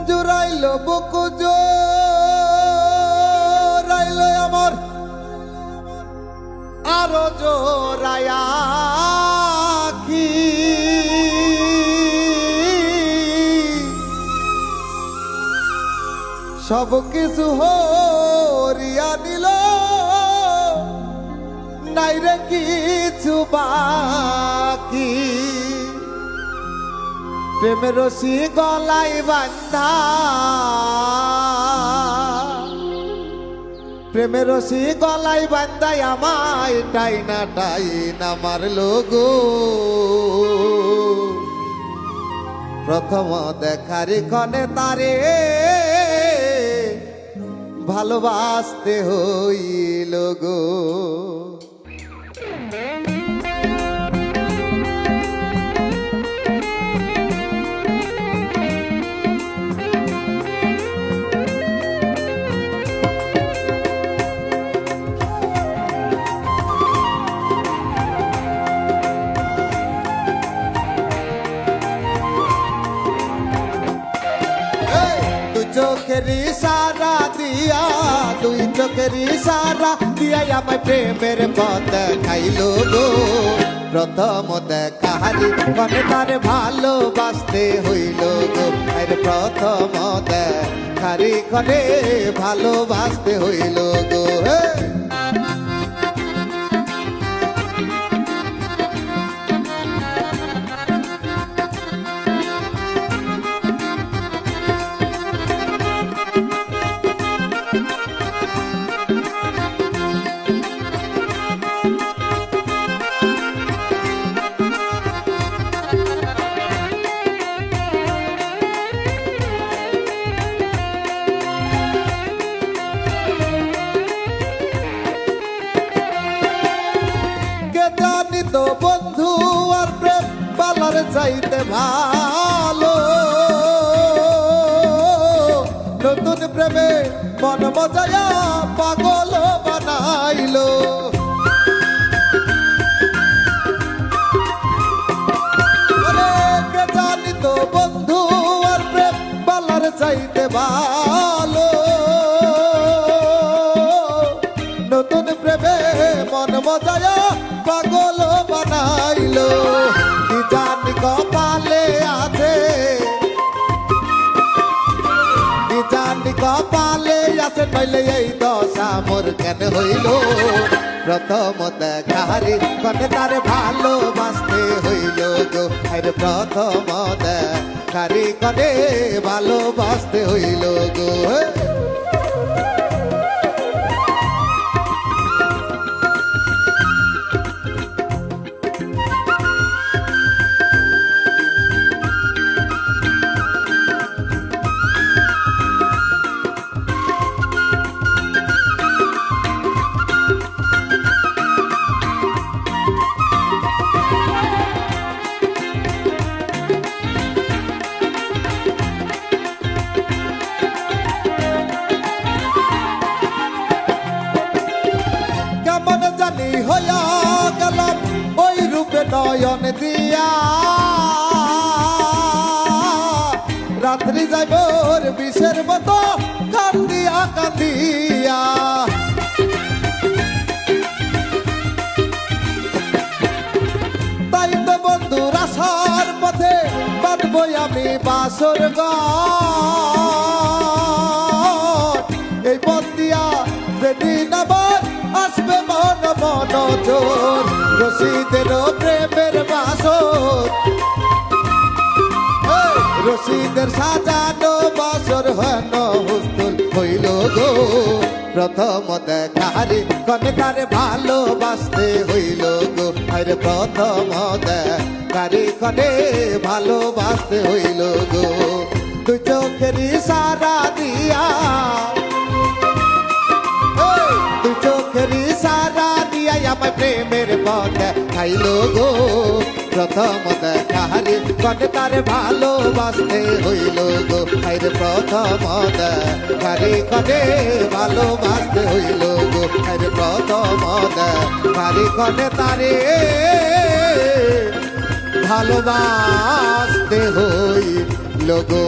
জুড়াইল বুকু জোরাইল আমার আরো জোরায়া কি সব কিছু হরিয়া দিল নাই রে কিছু বাকি প্রেমের রশি গলায় বান্ধা প্রেমের রশি গলায় বান্ধাই আমায় টাইনা মারলো গো প্রথম দেখার ক্ষণে তারে ভালোবাসতে হইল গো চোখের ইশারা দিয়া দুই চোখের ইশারা দিয়া আমায় প্রেমের পথ দেখাইলো গো প্রথম দেখারি কনে তারে ভালোবাসতে হইল গো আরে প্রথম দেখারি কনে ভালোবাসতে হইল গো তো বন্ধু আর প্রেম পালার চাইতে ভালো নতুন প্রেমে মন মজায়া পাগল বানাইলো কে জানি তো বন্ধু আর প্রেম পালার চাইতে ভালো নতুন প্রেমে মন মজায়া পাগল বানাইলো কি জানি কপালে আছে কি জানি কপালে আছে নইলে এই দশা মোর কেন হইল প্রথম দেখারি কনে তারে ভালোবাসতে হইল গো আরে প্রথম দেখারি কনে ভালোবাসতে হইল গো হইয়া গেলাম ওই রূপে নয়ন দিয়া রাত্রি যাইব বিষের মতো কান্দিয়া কান্দিয়া তাই তো বন্ধুর আসার পথে বাঁধবো আমি বাসর এই পথ দিয়া যেদিন আবার আসবে মন মন জোর রশিদের প্রেমের বাসর রশিদের সাজানো বাসর হেন হুস্তুল হইল গো প্রথম দেখারি কনে তারে ভালোবাসতে হইল গো আরে প্রথম দেখারি কনে ভালোবাসতে হইল গো দুই চোখের ইশারা দিয়া দুই চোখের ইশারা দিয়া আমায় প্রেমের পথ খাইল গো প্রথম দেখারি কনে তারে ভালোবাসতে হইল গো আইরে প্রথম দেখারি কনে ভালোবাসতে হইল গো আইরে প্রথম দেখারি কনে তারে ভালোবাসতে হইল গো